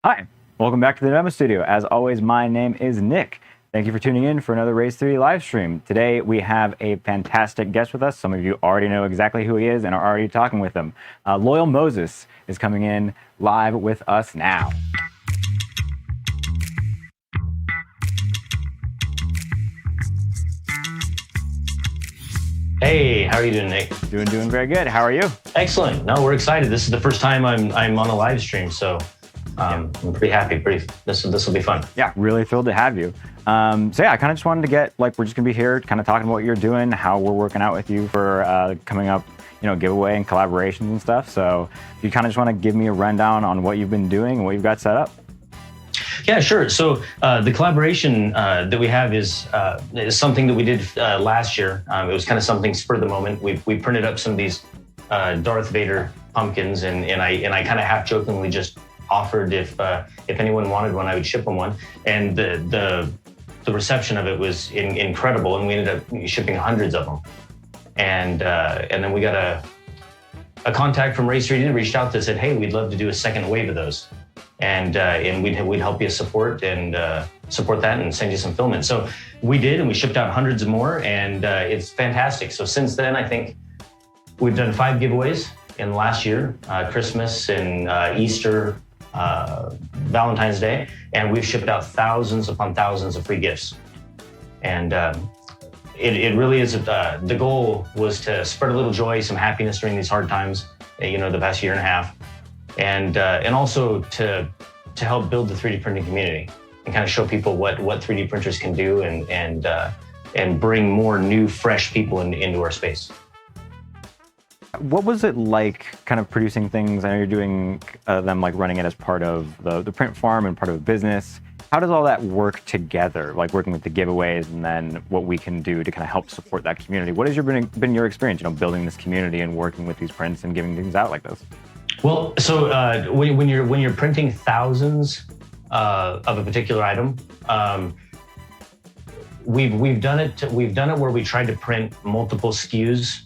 Hi, welcome back to the demo studio. As always, my name is Nick. Thank you for tuning in for another Raise3D Livestream. Today, we have a fantastic guest with us. Some of you already know exactly who he is and are already talking with him. Loyal Moses is coming in live with us now. Hey, how are you doing, Nick? Doing very good. How are you? Excellent. No, we're excited. This is the first time I'm on a live stream, so I'm pretty happy. This will be fun. Yeah, really thrilled to have you. So yeah, I kind of just wanted to get, we're just gonna be here kind of talking about what you're doing, how we're working out with you for coming up, giveaway and collaborations and stuff. So if you kind of just want to give me a rundown on what you've been doing and what you've got set up. Yeah, sure. So the collaboration that we have is something that we did last year. It was kind of something spur of the moment. We printed up some of these Darth Vader pumpkins, and I kind of half jokingly just offered if anyone wanted one, I would ship them one. And the reception of it was incredible, and we ended up shipping hundreds of them. And then we got a contact from Raise3D that reached out that said, "Hey, we'd love to do a second wave of those." And we'd help you support that and send you some filament. So we did, and we shipped out hundreds more, and it's fantastic. So since then, I think we've done 5 giveaways in the last year, Christmas and Easter, Valentine's Day, and we've shipped out thousands upon thousands of free gifts. And it really is, the goal was to spread a little joy, some happiness during these hard times, the past year and a half. And also to help build the 3D printing community and kind of show people what 3D printers can do and bring more new, fresh people into our space. What was it like kind of producing things? I know you're doing them running it as part of the print farm and part of a business. How does all that work together, like working with the giveaways and then what we can do to kind of help support that community? What has been your experience, building this community and working with these prints and giving things out like this? Well, so when you're printing thousands of a particular item, we've done it where we tried to print multiple SKUs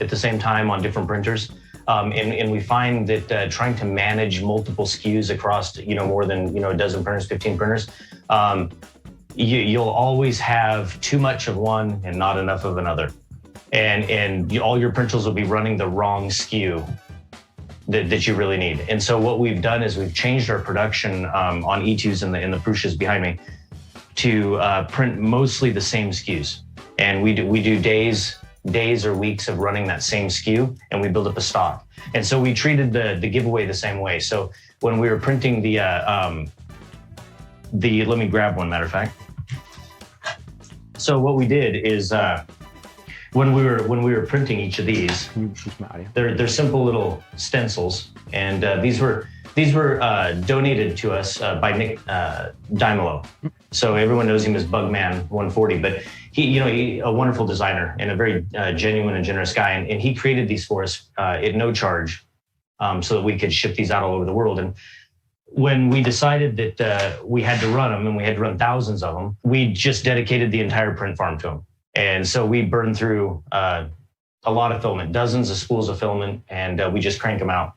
at the same time on different printers, and we find that trying to manage multiple SKUs across more than a dozen printers, 15 printers, you'll always have too much of one and not enough of another, and all your printers will be running the wrong SKU that you really need. And so what we've done is we've changed our production on E2s in the Prushas behind me to print mostly the same SKUs. And we do days or weeks of running that same SKU, and we build up a stock. And so we treated the giveaway the same way. So when we were printing let me grab one, matter of fact. So what we did is when we were printing each of these, they're simple little stencils, and these were donated to us by Nick Dimelo. So everyone knows him as Bugman 140, but he a wonderful designer and a very genuine and generous guy, and he created these for us at no charge, so that we could ship these out all over the world. And when we decided that we had to run them, and we had to run thousands of them, we just dedicated the entire print farm to them. And so we burned through a lot of filament, dozens of spools of filament, and we just crank them out.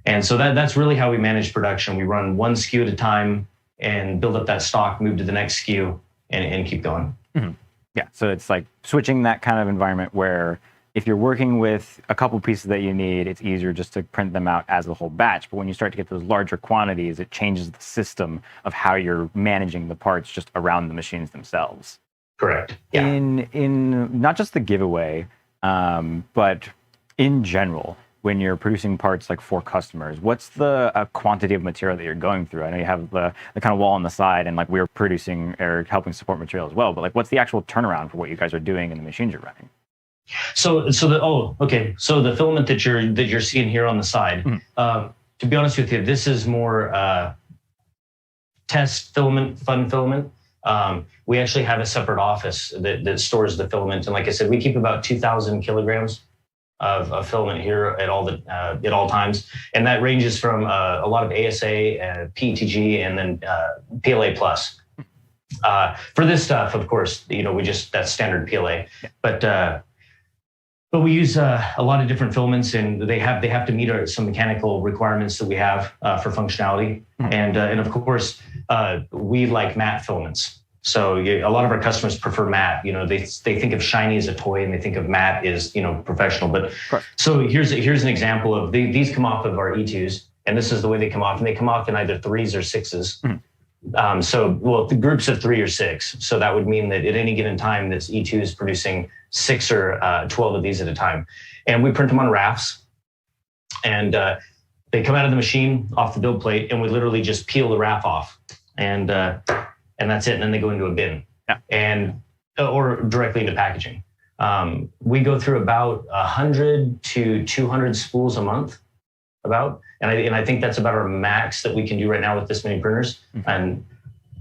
And so that's really how we manage production. We run one SKU at a time and build up that stock, move to the next SKU, and keep going. Mm-hmm. Yeah, so it's like switching that kind of environment where if you're working with a couple pieces that you need, it's easier just to print them out as a whole batch. But when you start to get those larger quantities, it changes the system of how you're managing the parts just around the machines themselves. Correct. Yeah. In not just the giveaway, but in general, when you're producing parts for customers, what's the quantity of material that you're going through? I know you have the kind of wall on the side, and we're producing or helping support material as well. But what's the actual turnaround for what you guys are doing and the machines you're running? So the filament that you're seeing here on the side, to be honest with you, this is more test filament, fun filament. We actually have a separate office that stores the filament, and like I said, we keep about 2,000 kilograms of filament here at all times, and that ranges from a lot of ASA, PETG, and then PLA plus. For this stuff, of course, that's standard PLA, but But we use a lot of different filaments, and they have to meet some mechanical requirements that we have for functionality. And of course, we like matte filaments. So a lot of our customers prefer matte. They think of shiny as a toy, and they think of matte as professional. But so here's an example of these come off of our E2s, and this is the way they come off, and they come off in either 3s or 6s. The groups of 3 or 6. So that would mean that at any given time, this E2 is producing 6 or 12 of these at a time. And we print them on rafts, and they come out of the machine off the build plate, and we literally just peel the raft off, and that's it. And then they go into a bin, or directly into packaging. We go through about 100 to 200 spools a month, and I think that's about our max that we can do right now with this many printers.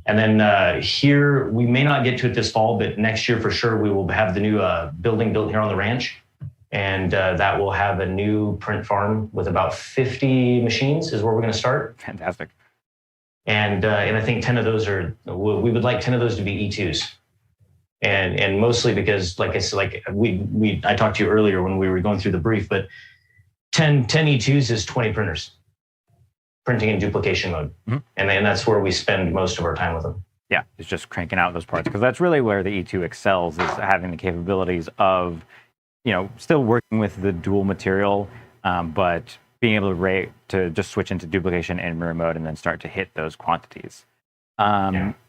And then here, we may not get to it this fall, but next year for sure, we will have the new building built here on the ranch. And that will have a new print farm with about 50 machines is where we're going to start. Fantastic. And I think 10 of those we would like 10 of those to be E2s. And mostly because, like I said, I talked to you earlier when we were going through the brief, but 10 E2s is 20 printers printing in duplication mode. And that's where we spend most of our time with them. Yeah, it's just cranking out those parts, because that's really where the E2 excels, is having the capabilities of, still working with the dual material, but being able to just switch into duplication and mirror mode and then start to hit those quantities.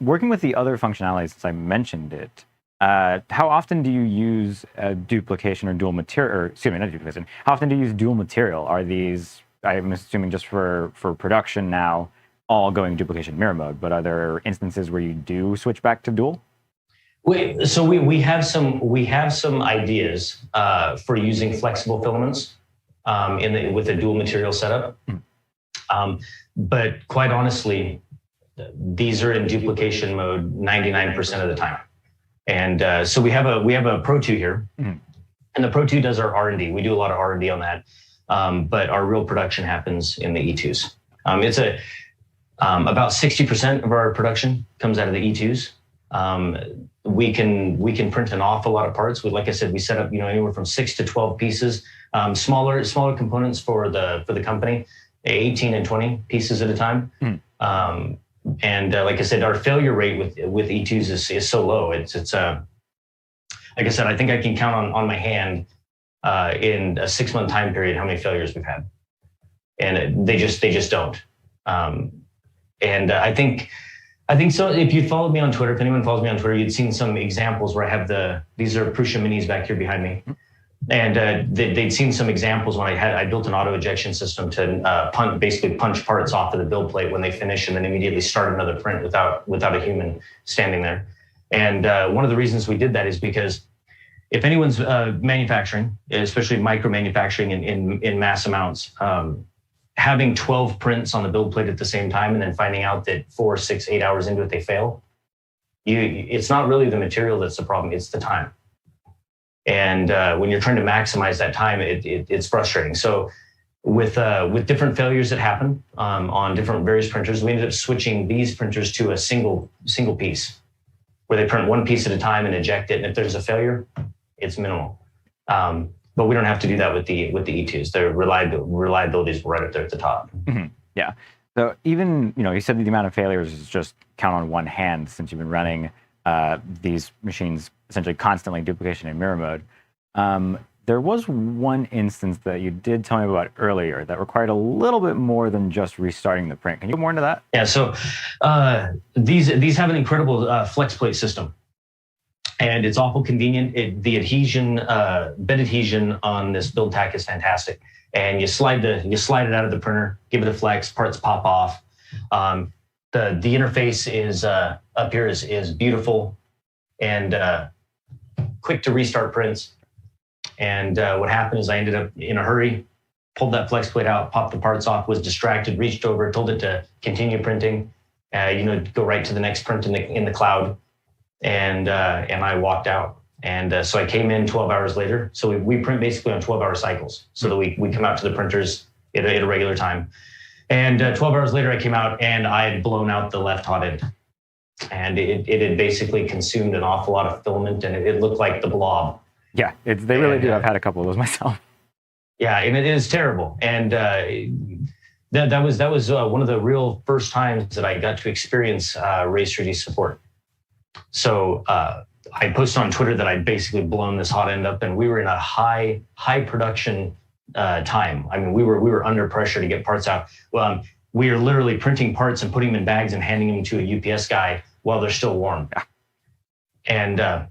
Working with the other functionalities, since I mentioned it, how often do you use duplication or dual material, or excuse me, not duplication, how often do you use dual material? Are these, I'm assuming just for production now, all going duplication mirror mode, but are there instances where you do switch back to dual? So we have some ideas for using flexible filaments with a dual material setup. But quite honestly, these are in duplication mode 99% of the time. And so we have a Pro 2 here, and the Pro 2 does our R&D. We do a lot of R&D on that, but our real production happens in the E2s. It's about 60% of our production comes out of the E2s. We can print an awful lot of parts. Like I said, we set up anywhere from 6 to 12 pieces, smaller components for the company, 18 and 20 pieces at a time. And like I said, our failure rate with E2s is so low. It's like I said, I think I can count on my hand in a 6-month time period how many failures we've had, and they just don't. And I think so. If you followed me on Twitter, if anyone follows me on Twitter, you'd seen some examples where I have these are Prusa Minis back here behind me. And they'd seen some examples when I built an auto ejection system to basically punch parts off of the build plate when they finish, and then immediately start another print without a human standing there. And one of the reasons we did that is because if anyone's manufacturing, especially micro manufacturing in mass amounts, having 12 prints on the build plate at the same time and then finding out that 4, 6, 8 hours into it they fail, it's not really the material that's the problem, it's the time. And when you're trying to maximize that time, it's frustrating. So with different failures that happen on different various printers, we ended up switching these printers to a single piece, where they print one piece at a time and eject it. And if there's a failure, it's minimal. But we don't have to do that with the E2s. Their reliability is right up there at the top. Yeah. So even, you said the amount of failures is just count on one hand, since you've been running these machines essentially constantly duplication in mirror mode. There was one instance that you did tell me about earlier that required a little bit more than just restarting the print. Can you go more into that? Yeah. So these have an incredible flex plate system, and it's awful convenient. The adhesion, bed adhesion on this build tack is fantastic. And you slide it out of the printer, give it a flex, parts pop off. The interface is up here is beautiful and quick to restart prints. And what happened is I ended up in a hurry, pulled that flex plate out, popped the parts off, was distracted, reached over, told it to continue printing, go right to the next print in the cloud, and I walked out. And so I came in 12 hours later. So we print basically on 12-hour cycles, so that we come out to the printers at a regular time. And 12 hours later, I came out and I had blown out the left hot end. And it had basically consumed an awful lot of filament, and it looked like the blob. Yeah, they really do. I've had a couple of those myself. Yeah, and it is terrible. And that was one of the real first times that I got to experience Raise3D support. So I posted on Twitter that I'd basically blown this hot end up, and we were in a high production time. I mean, we were under pressure to get parts out. We are literally printing parts and putting them in bags and handing them to a UPS guy while they're still warm. And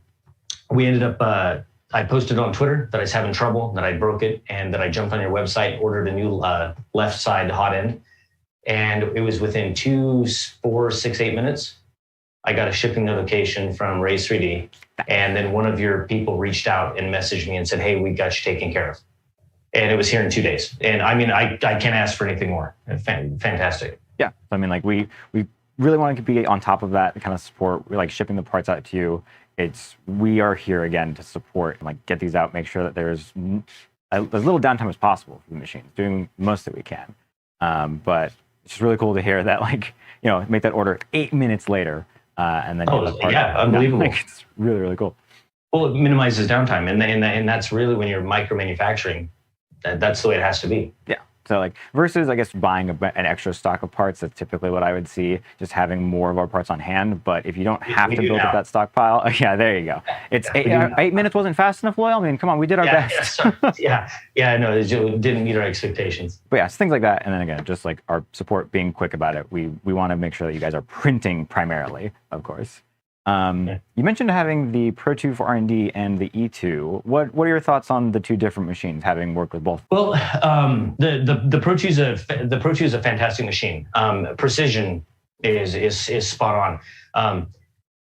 we ended up. I posted on Twitter that I was having trouble, that I broke it, and that I jumped on your website, ordered a new left side hot end, and it was within 2, 4, 6, 8 minutes. I got a shipping notification from Raise3D, and then one of your people reached out and messaged me and said, "Hey, we got you taken care of." And it was here in 2 days. And I mean, I can't ask for anything more. Fantastic. Yeah, I mean, like we really want to be on top of that kind of support. We like shipping the parts out to you. We are here again to support and like get these out, make sure that there's as little downtime as possible for the machines, doing the most that we can. But it's just really cool to hear that, like, make that order 8 minutes later. And then unbelievable. Like, it's really, really cool. Well, it minimizes downtime, and that's really when you're micro manufacturing. That's the way it has to be. Yeah. So like versus, I guess, buying an extra stock of parts, that's typically what I would see, just having more of our parts on hand. But if you don't have to build up that stockpile, yeah, there you go. It's 8 minutes wasn't fast enough, Loyal. I mean, come on, we did our best. No, it didn't meet our expectations. But yeah, it's things like that. And then again, just like our support being quick about it. We want to make sure that you guys are printing primarily, of course. You mentioned having the Pro 2 for R&D and the E2. What are your thoughts on the two different machines, having worked with both? Well, the Pro 2 is a fantastic machine. Precision is spot on.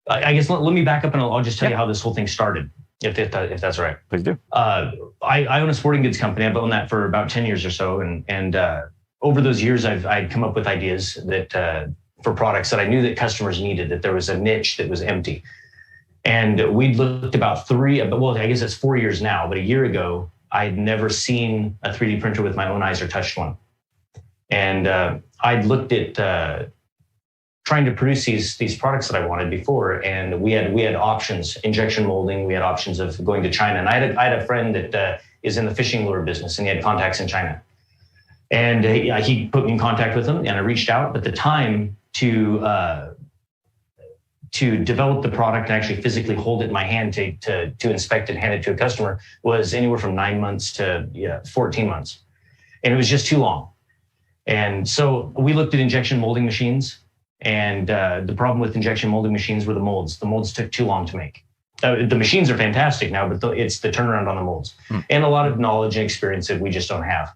I guess let me back up and I'll just tell you how this whole thing started, if that's all right. Please do. I own a sporting goods company. I've owned that for about 10 years or so, and over those years, I'd come up with ideas that. For products that I knew that customers needed, that there was a niche that was empty. And we'd looked about I guess it's 4 years now, but a year ago, I'd never seen a 3D printer with my own eyes or touched one. And I'd looked at trying to produce these products that I wanted before, and we had options, injection molding, we had options of going to China. And I had a friend that is in the fishing lure business, and he had contacts in China. And he put me in contact with him, and I reached out, but the time to develop the product and actually physically hold it in my hand to inspect it and hand it to a customer was anywhere from 9 months to 14 months. And it was just too long. And so we looked at injection molding machines, and the problem with injection molding machines were the molds. The molds took too long to make. The machines are fantastic now, but it's the turnaround on the molds and a lot of knowledge and experience that we just don't have.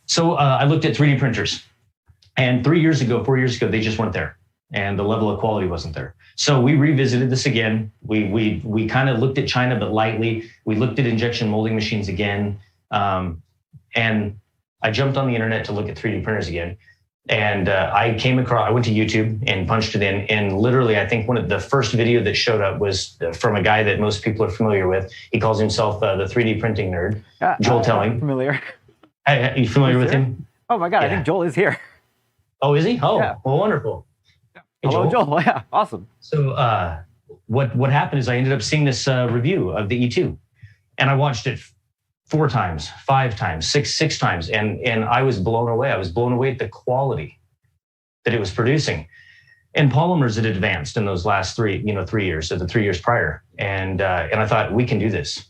So I looked at 3D printers. And 4 years ago, they just weren't there, and the level of quality wasn't there. So we revisited this again. We kind of looked at China, but lightly. We looked at injection molding machines again, and I jumped on the internet to look at 3D printers again. And I went to YouTube and punched it in, and literally, I think one of the first video that showed up was from a guy that most people are familiar with. He calls himself the 3D printing nerd, Joel Telling. Familiar. Are you familiar with him? Oh my God, yeah. I think Joel is here. Oh, is he? Oh, yeah. Well, wonderful. Hey, hello, Joel. Yeah, awesome. So what happened is I ended up seeing this review of the E2, and I watched it 4 times, 5 times, six times, and I was blown away. I was blown away at the quality that it was producing. And polymers had advanced in those last 3 years, so the 3 years prior, and I thought, we can do this.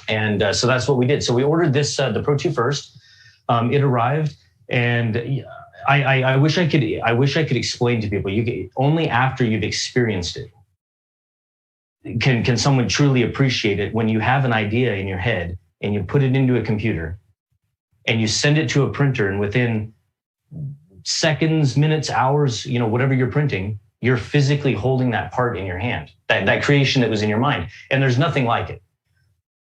And so that's what we did. So we ordered this the Pro 2 first. It arrived, and I wish I could explain to people. Only after you've experienced it can someone truly appreciate it. When you have an idea in your head and you put it into a computer and you send it to a printer, and within seconds, minutes, hours, whatever you're printing, you're physically holding that part in your hand, that creation that was in your mind, and there's nothing like it.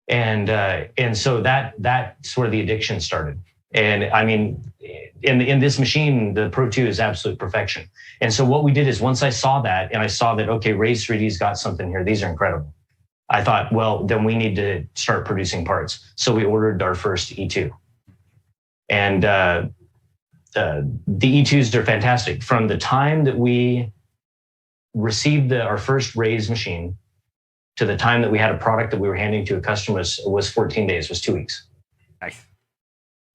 And so that sort of the addiction started. And I mean, in this machine, the Pro 2 is absolute perfection. And so what we did is, once I saw that, and I saw that, okay, Raise3D's got something here, these are incredible, I thought, well, then we need to start producing parts. So we ordered our first E2. And the E2s are fantastic. From the time that we received our first Raise machine to the time that we had a product that we were handing to a customer was 14 days, was 2 weeks. Nice.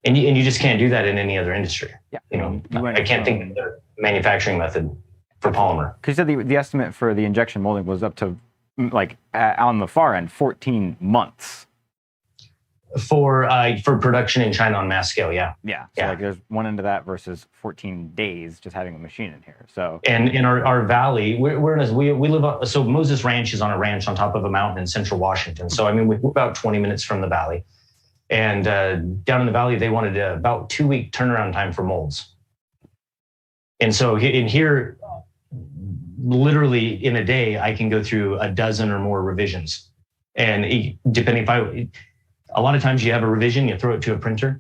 And you just can't do that in any other industry. Yeah. You know, I can't think of the manufacturing method for polymer. Because you said the estimate for the injection molding was up to, like, on the far end, 14 months. For production in China on mass scale, yeah. Yeah. So like there's one end of that versus 14 days just having a machine in here. So and in our valley, we live on, so Moses Ranch is on a ranch on top of a mountain in central Washington. So I mean, we're about 20 minutes from the valley. And down in the valley, they wanted about 2-week turnaround time for molds. And so in here, literally in a day, I can go through a dozen or more revisions. And depending a lot of times you have a revision, you throw it to a printer,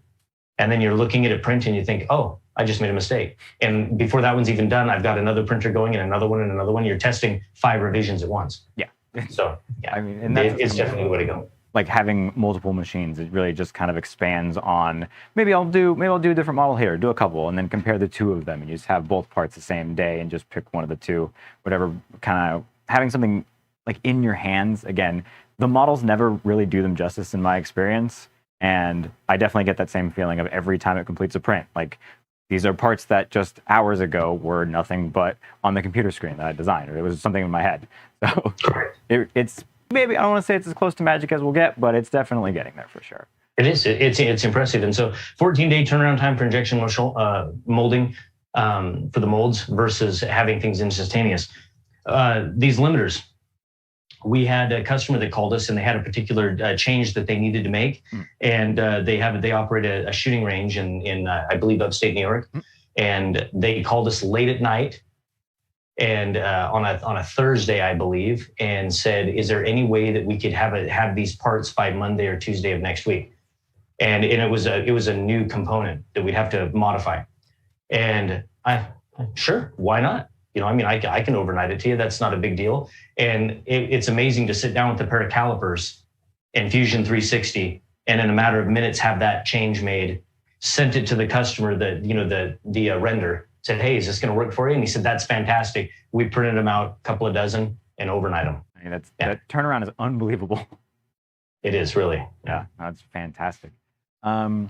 and then you're looking at a print and you think, oh, I just made a mistake. And before that one's even done, I've got another printer going and another one and another one. You're testing 5 revisions at once. Yeah. So yeah, I mean, and it's definitely the way to go. Like having multiple machines, it really just kind of expands on, maybe I'll do a different model here, do a couple, and then compare the 2 of them, and you just have both parts the same day and just pick one of the 2, whatever. Kind of having something like in your hands. Again, the models never really do them justice in my experience, and I definitely get that same feeling of every time it completes a print. Like, these are parts that just hours ago were nothing but on the computer screen that I designed, or it was something in my head. So it's maybe, I don't want to say it's as close to magic as we'll get, but it's definitely getting there for sure. It is. It's impressive. And so 14-day turnaround time for injection molding for the molds versus having things instantaneous. These limiters, we had a customer that called us and they had a particular change that they needed to make. And they operate a shooting range in I believe, upstate New York. And they called us late at night and on a Thursday, I believe, and said, is there any way that we could have these parts by Monday or Tuesday of next week? And it was a new component that we'd have to modify. And sure, why not? You know, I mean, I can overnight it to you. That's not a big deal. And it's amazing to sit down with a pair of calipers in Fusion 360 and in a matter of minutes have that change made, sent it to the customer, the render, said, hey, is this going to work for you? And he said, that's fantastic. We printed them out, a couple of dozen, and overnight them. I mean, that turnaround is unbelievable. It is, really. Yeah, that's fantastic. So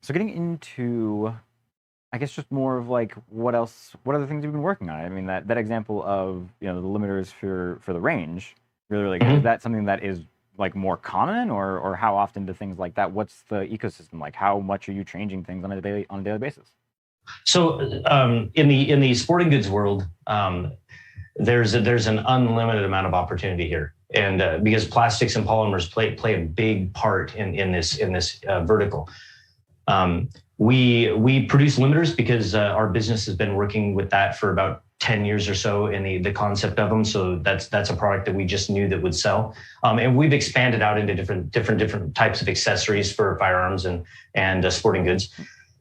getting into, I guess, just more of like what other things you've been working on? I mean, that example of, the limiters for the range, really good. Is that something that is like more common, or how often do things like that? What's the ecosystem like? How much are you changing things on a daily basis? So in the sporting goods world, there's an unlimited amount of opportunity here, and because plastics and polymers play a big part in this vertical. We produce limiters because our business has been working with that for about 10 years or so in the concept of them. So that's a product that we just knew that would sell. And we've expanded out into different types of accessories for firearms and sporting goods.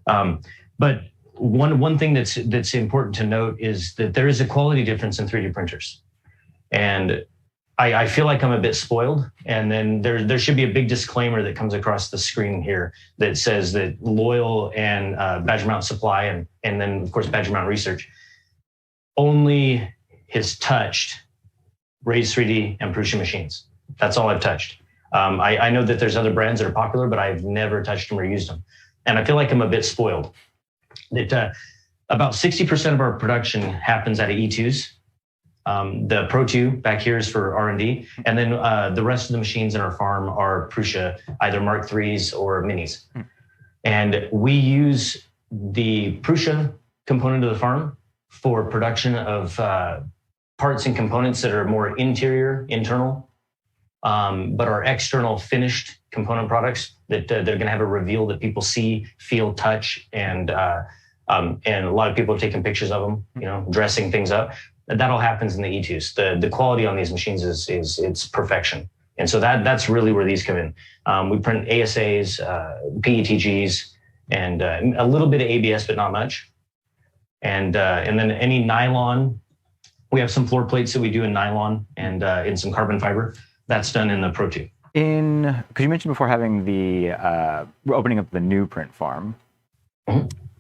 But one thing that's important to note is that there is a quality difference in 3D printers. And I feel like I'm a bit spoiled. And then there should be a big disclaimer that comes across the screen here that says that Loyal and Badger Mountain Supply and then of course Badger Mountain Research only has touched Raise3D and Prusa machines. That's all I've touched. I know that there's other brands that are popular, but I've never touched them or used them. And I feel like I'm a bit spoiled. That about 60% of our production happens out of E2s. The Pro 2 back here is for R&D. And then the rest of the machines in our farm are Prusa, either Mark IIIs or Minis. And we use the Prusa component of the farm for production of parts and components that are more internal, but are external finished component products that they're going to have a reveal that people see, feel, touch, and a lot of people have taken pictures of them, dressing things up. That all happens in the E2s. The quality on these machines is it's perfection, and so that's really where these come in. We print ASAs, PETGs, and a little bit of ABS, but not much. And then any nylon, we have some floor plates that we do in nylon and in some carbon fiber. That's done in the Pro 2. Because you mentioned before having the opening up the new print farm.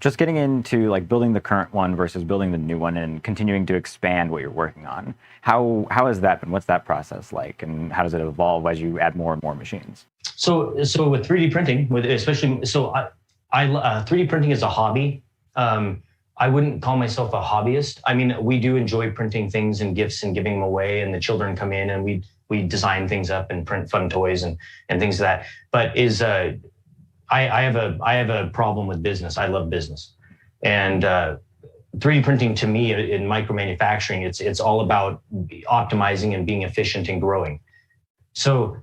just getting into like building the current one versus building the new one and continuing to expand what you're working on. How has that been? What's that process like, and how does it evolve as you add more and more machines? So with 3D printing, with especially, so I 3D printing is a hobby. I wouldn't call myself a hobbyist. I mean, we do enjoy printing things and gifts and giving them away, and the children come in and we design things up and print fun toys and things like that. But I have a problem with business. I love business, and 3D printing to me in micro manufacturing, it's all about optimizing and being efficient and growing. So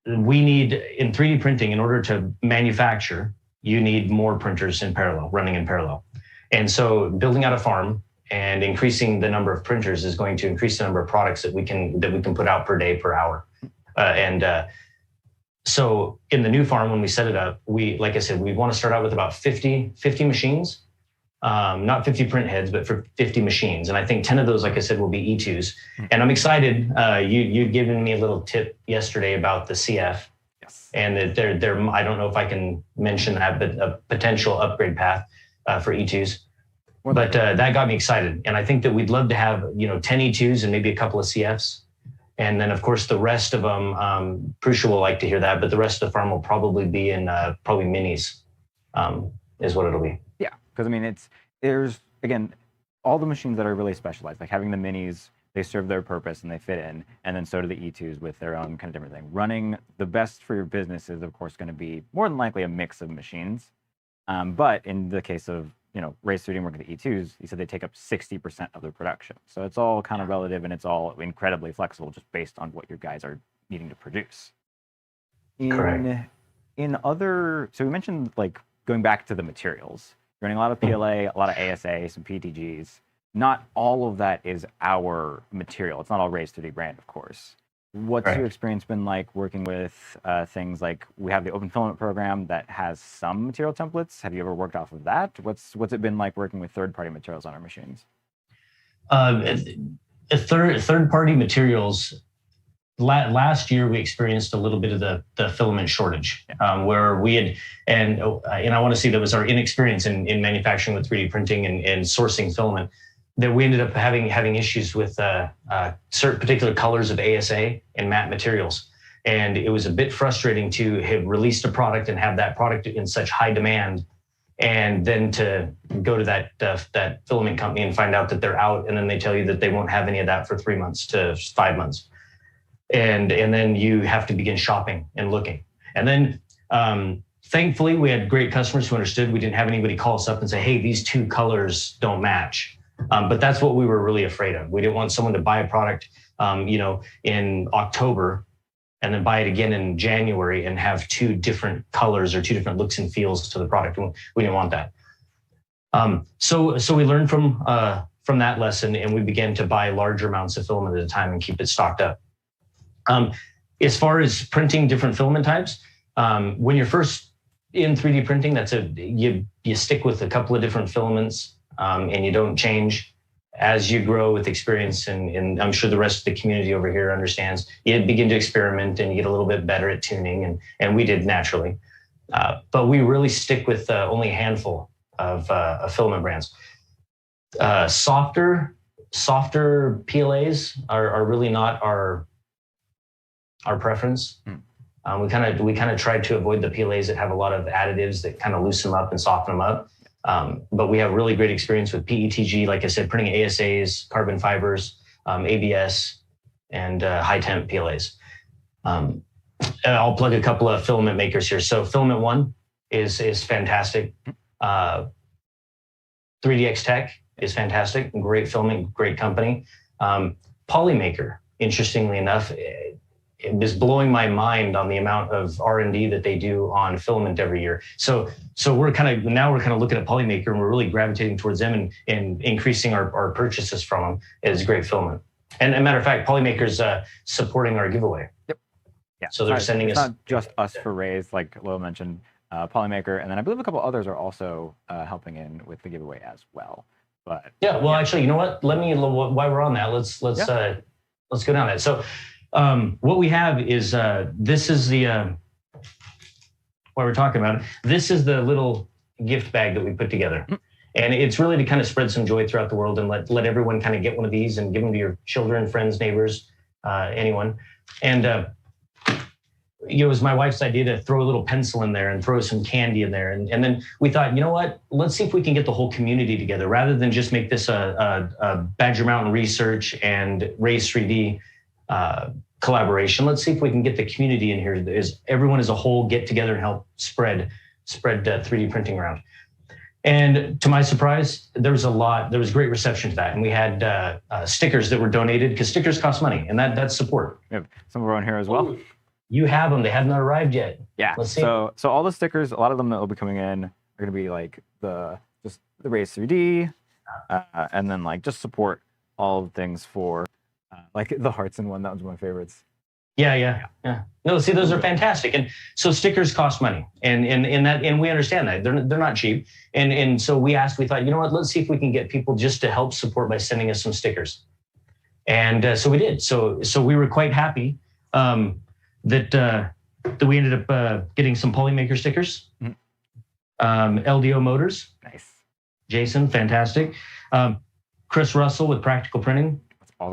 we need, in 3D printing, in order to manufacture, you need more printers in parallel, running in parallel. And so building out a farm and increasing the number of printers is going to increase the number of products that we can put out per day, per hour. So in the new farm, when we set it up, like I said, we want to start out with about 50 machines, not 50 print heads, but for 50 machines. And I think 10 of those, like I said, will be E2s. And I'm excited. You'd given me a little tip yesterday about the CF. Yes. And that I don't know if I can mention that, but a potential upgrade path for E2s. But that got me excited. And I think that we'd love to have, 10 E2s and maybe a couple of CFs. And then, of course, the rest of them, Prusha will like to hear that, but the rest of the farm will probably be in probably minis, is what it'll be. Yeah, because I mean, there's, again, all the machines that are really specialized, like having the minis, they serve their purpose and they fit in, and then so do the E2s with their own kind of different thing. Running the best for your business is, of course, going to be more than likely a mix of machines. But in the case of, Raise3D and working with the E2s, you said they take up 60% of their production. So it's all kind of relative and it's all incredibly flexible just based on what your guys are needing to produce. Correct. So we mentioned like going back to the materials, running a lot of PLA, a lot of ASA, some PTGs. Not all of that is our material. It's not all Raise3D brand, of course. What's your experience been like working with things like, we have the Open Filament program that has some material templates. Have you ever worked off of that? What's it been like working with third-party materials on our machines? Third-party materials, last year we experienced a little bit of the filament shortage, where we had, and I want to say that was our inexperience in manufacturing with 3D printing and sourcing filament, that we ended up having issues with certain particular colors of ASA and matte materials. And it was a bit frustrating to have released a product and have that product in such high demand, and then to go to that filament company and find out that they're out, and then they tell you that they won't have any of that for 3 months to 5 months. And then you have to begin shopping and looking. And then thankfully we had great customers who understood. We didn't have anybody call us up and say, hey, these two colors don't match. But that's what we were really afraid of. We didn't want someone to buy a product, in October and then buy it again in January and have two different colors or two different looks and feels to the product. We didn't want that. So we learned from that lesson, and we began to buy larger amounts of filament at a time and keep it stocked up. As far as printing different filament types, when you're first in 3D printing, you stick with a couple of different filaments. And you don't change. As you grow with experience, and I'm sure the rest of the community over here understands, you begin to experiment and you get a little bit better at tuning, and we did naturally. But we really stick with only a handful of filament brands. Softer PLAs are really not our preference. We kind of tried to avoid the PLAs that have a lot of additives that kind of loosen them up and soften them up. But we have really great experience with PETG, like I said, printing ASAs, carbon fibers, ABS, and high temp PLAs. I'll plug a couple of filament makers here. So Filament One is fantastic. 3DX Tech is fantastic, great filament, great company. Polymaker, interestingly enough, it is blowing my mind on the amount of R&D that they do on filament every year. So we're kind of looking at Polymaker, and we're really gravitating towards them and increasing our purchases from them as great filament. And a matter of fact, Polymaker's supporting our giveaway. Yep. Yeah. So they're sending us. It's not just us for Raise, like Lowell mentioned, Polymaker, and then I believe a couple others are also helping in with the giveaway as well. But yeah, well, actually, you know what? While we're on that, let's go down that. So. What we have is, this is the, while we're talking about it, this is the little gift bag that we put together. And it's really to kind of spread some joy throughout the world and let everyone kind of get one of these and give them to your children, friends, neighbors, anyone. And it was my wife's idea to throw a little pencil in there and throw some candy in there. And then we thought, you know what, let's see if we can get the whole community together rather than just make this a Badger Mountain Research and Raise3D collaboration. Let's see if we can get the community in here, is everyone as a whole get together and help spread 3D printing around. And to my surprise, there was great reception to that. And we had stickers that were donated because stickers cost money, and that's support. We have some of our own here as well. Ooh, you have them. They have not arrived yet. Yeah. Let's see. So all the stickers, a lot of them that will be coming in are going to be like just the Raise3D, and then like just support all the things for like the hearts in one. That was one of my favorites. Yeah. No, see, those are fantastic. And so stickers cost money, and we understand that they're not cheap. And so we thought, you know what, let's see if we can get people just to help support by sending us some stickers. And so we did. So we were quite happy that we ended up getting some Polymaker stickers, LDO Motors. Nice. Jason, fantastic. Chris Russell with Practical Printing.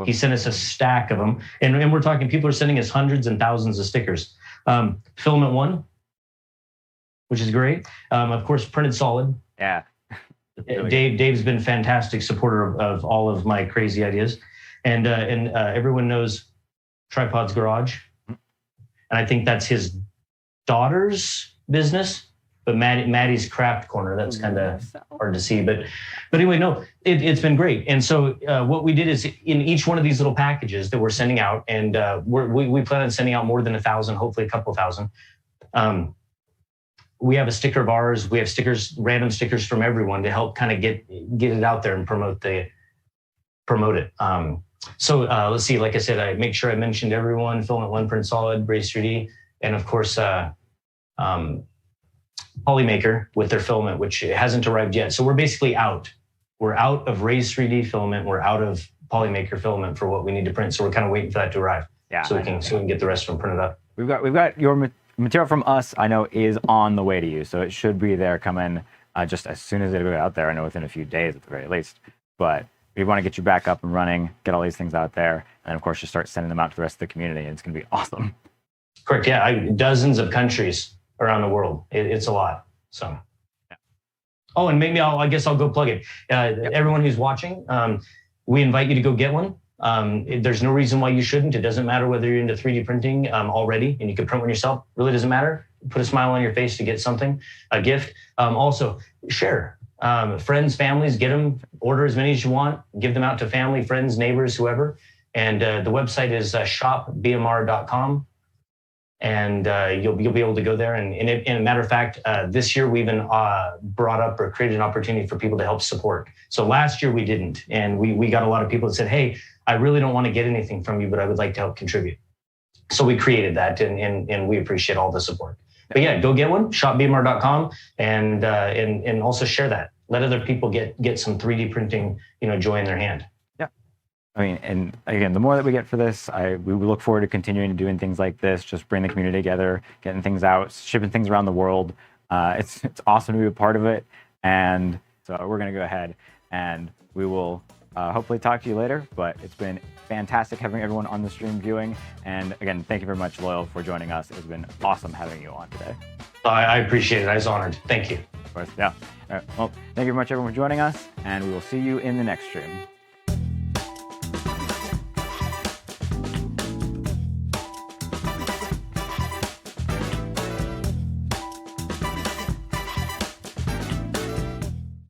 He sent us a stack of them. And we're talking, people are sending us hundreds and thousands of stickers. Filament 1, which is great. Of course, Printed Solid. Yeah. Really Dave's been fantastic supporter of all of my crazy ideas. And everyone knows Tripod's Garage. And I think that's his daughter's business. But Maddie's Craft Corner, that's kind of hard to see. But anyway, no, it's been great. And so what we did is in each one of these little packages that we're sending out, and we plan on sending out more than 1,000, hopefully a couple of thousand. We have a sticker of ours. We have stickers, random stickers from everyone to help kind of get it out there and promote it. So let's see, like I said, I make sure I mentioned everyone, Filament 1, Print Solid, Raise3D, and of course, Polymaker with their filament, which hasn't arrived yet. So we're basically out. We're out of Raise3D filament. We're out of Polymaker filament for what we need to print. So we're kind of waiting for that to arrive. Yeah. So we can get the rest of them printed up. We've got your material from us, I know, is on the way to you. So it should be there coming just as soon as it goes out there. I know within a few days at the very least. But we want to get you back up and running, get all these things out there, and of course just start sending them out to the rest of the community. And it's going to be awesome. Correct. Yeah. Dozens of countries around the world. It's a lot. So, yeah. Oh, and maybe I guess I'll go plug it. Everyone who's watching, we invite you to go get one. There's no reason why you shouldn't. It doesn't matter whether you're into 3D printing already, and you can print one yourself. It really doesn't matter. Put a smile on your face to get something, a gift. Also, share. Friends, families, get them. Order as many as you want. Give them out to family, friends, neighbors, whoever. And the website is shopbmr.com. And you'll be able to go there. And in a matter of fact, this year we even brought up or created an opportunity for people to help support. So last year we didn't. And we got a lot of people that said, hey, I really don't want to get anything from you, but I would like to help contribute. So we created that, and we appreciate all the support. But yeah, go get one, shopbmr.com, and also share that. Let other people get some 3D printing, joy in their hand. I mean, and again, the more that we get for this, we look forward to continuing to doing things like this, just bring the community together, getting things out, shipping things around the world. It's awesome to be a part of it. And so we're going to go ahead and we will hopefully talk to you later. But it's been fantastic having everyone on the stream viewing. And again, thank you very much, Loyal, for joining us. It's been awesome having you on today. I appreciate it. I was honored. Thank you. Of course, yeah. All right. Well, thank you very much, everyone, for joining us. And we will see you in the next stream.